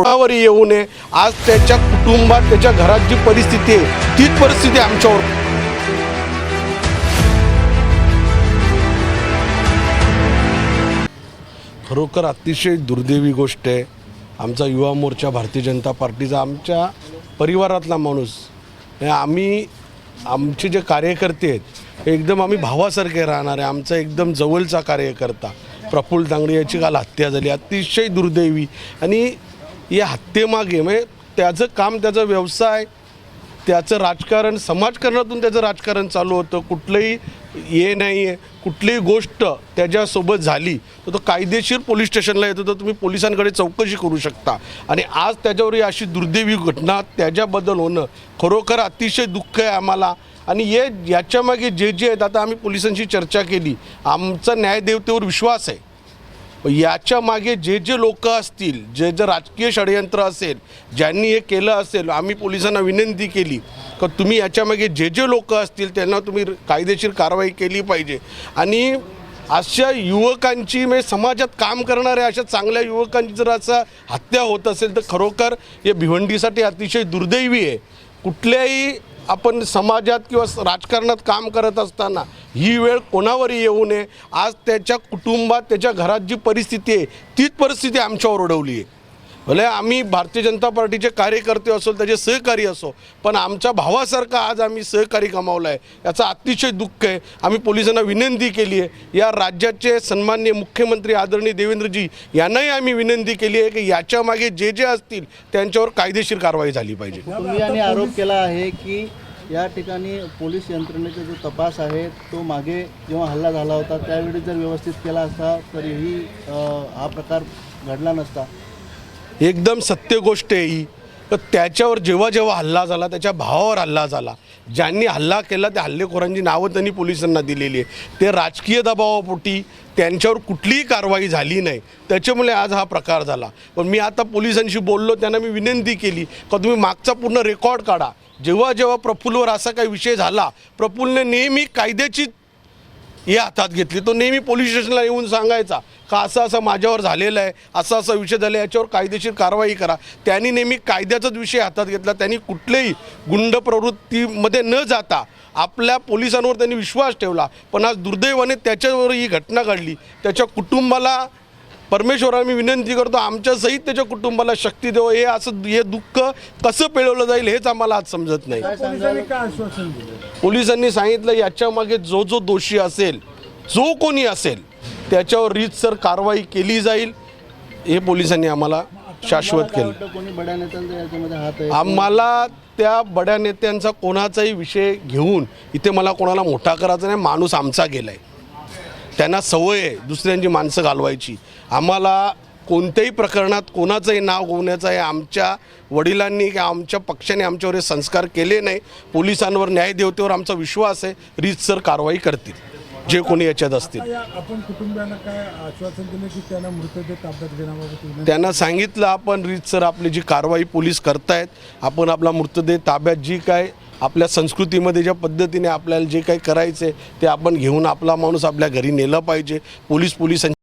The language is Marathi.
कोणावर येऊ नये। आज त्याच्या कुटुंबात त्याच्या घरात जी परिस्थिती आहे तीच परिस्थिती आमच्यावर। खरोखर अतिशय दुर्दैवी गोष्ट आहे। आमचा युवा मोर्चा भारतीय जनता पार्टीचा आमच्या परिवारातला माणूस, आमचे जे कार्यकर्ते आहेत एकदम आम्ही भावासारखे राहणार आहे। आमचा एकदम जवळचा कार्यकर्ता प्रफुल्ल तांगडे याची काल हत्या झाली, अतिशय दुर्दैवी। आणि या हत्येमागे म्हणजे त्याचं काम, त्याचा व्यवसाय, त्याचं राजकारण, समाजकारणातून त्याचं राजकारण चालू होतं। कुठलंही हे नाही आहे, कुठलीही गोष्ट त्याच्यासोबत झाली तर तो कायदेशीर पोलीस स्टेशनला येतो, तर तुम्ही पोलिसांकडे चौकशी करू शकता। आणि आज त्याच्यावर अशी दुर्दैवी घटना त्याच्याबद्दल होणं खरोखर अतिशय दुःख आहे आम्हाला। आणि याच्यामागे जे आहेत, आता आम्ही पोलिसांशी चर्चा केली, आमचा न्यायदेवतेवर विश्वास आहे। याच्या मागे जे लोक असतील, जे राजकीय षडयंत्र असेल, ज्यांनी हे केलं असेल, आम्ही पोलिसांना विनंती केली की तुम्ही याच्या मागे जे लोक असतील त्यांना तुम्ही कायदेशीर कारवाई केली पाहिजे। आणि अशा युवकांची, म्हणजे समाजात काम करणाऱ्या अशा चांगल्या युवकांची जर असं हत्या होत असेल तर खरोखर हे भिवंडीसाठी अतिशय दुर्दैवी आहे। कुठल्याही आपण समाजात किंवा राजकारणात काम करत असताना ही वेळ कोणावरही येऊ नये। आज त्याच्या कुटुंबात त्याच्या घरात जी परिस्थिती आहे तीच परिस्थिती आमच्यावर ओढवली आहे। भले आम्ही भारतीय जनता पार्टीचे कार्यकर्ते असो, त्याचे सहकारी असो, पण आमच्या भावासारखा आज आम्ही सहकारी गमावला आहे, याचं अतिशय दुःख आहे। आम्ही पोलिसांना विनंती केली आहे, या राज्याचे सन्माननीय मुख्यमंत्री आदरणीय देवेंद्रजी यांनाही आम्ही विनंती केली आहे की याच्या मागे जे असतील त्यांच्यावर कायदेशीर कारवाई झाली पाहिजे। कुटुंबियांनी आरोप केला आहे की या ठिकाणी पोलीस यंत्रणेचा जो तपास आहे तो मागे जेव्हा हल्ला झाला होता त्यावेळी जर व्यवस्थित केला असता तरीही हा प्रकार घडला नसता। एकदम सत्य गोष्ट आहे ही। तर त्याच्यावर जेव्हा हल्ला झाला, त्याच्या भावावर हल्ला झाला, ज्यांनी हल्ला केला त्या हल्लेखोरांची नावं त्यांनी पोलिसांना दिलेली आहे। ते राजकीय दबावापोटी त्यांच्यावर कुठलीही कारवाई झाली नाही, त्याच्यामुळे आज हा प्रकार झाला। पण मी आता पोलिसांशी बोललो, त्यांना मी विनंती केली का तुम्ही मागचा पूर्ण रेकॉर्ड काढा। जेव्हा प्रफुल्लवर असा काही विषय झाला, प्रफुल्लने नेहमी कायद्याची हे हातात घेतली। तो नेहमी पोलीस स्टेशनला येऊन सांगायचा का असं माझ्यावर झालेलं आहे, असा विषय झाला, याच्यावर कायदेशीर कारवाई करा। त्यांनी नेहमी कायद्याचाच विषय हातात घेतला। त्यांनी कुठल्याही गुंड प्रवृत्तीमध्ये न जाता आपल्या पोलिसांवर त्यांनी विश्वास ठेवला। पण आज दुर्दैवाने त्याच्यावर ही घटना घडली। त्याच्या कुटुंबाला परमेश्वराला मी विनंती करतो, आमच्यासहित त्याच्या कुटुंबाला शक्ती देव। हे दुःख कसं पेळवलं जाईल हेच आम्हाला आज समजत नाही। पोलिसांनी सांगितलं याच्या मागे जो दोषी असेल, जो कोणी असेल, त्याच्यावर रीतसर कारवाई केली जाईल, हे पोलिसांनी आम्हाला शाश्वत केलं। आम्हाला त्या बड्या नेत्यांचा कोणाचाही विषय घेऊन इथे मला कोणाला मोठा करायचा नाही। माणूस आमचा गेलाय, त्यांना सवय आहे दुसऱ्यांची माणसं घालवायची। आम्हाला कोणत्याही प्रकरणात कोणाचंही नाव गोवण्याचं आहे। आमच्या वडिलांनी किंवा आमच्या पक्षाने आमच्यावर हे संस्कार केले नाही। पोलिसांवर, न्यायदेवतेवर आमचा विश्वास आहे, रीतसर कारवाई करतील जे कोणी याच्यात असतील। आपण कुटुंबियांना काय आश्वासन दिले की त्यांना मृतदेह ताब्यात घेण्याबाबत? त्यांना सांगितलं आपण रीतसर आपली जी कारवाई पोलीस करतायत, आपण आपला मृतदेह ताब्यात, जी काय आपल्या संस्कृतीमध्ये ज्या पद्धतीने आपल्याला जे काही करायचं आहे ते आपण घेऊन आपला माणूस आपल्या घरी नेलं पाहिजे। पोलिसांची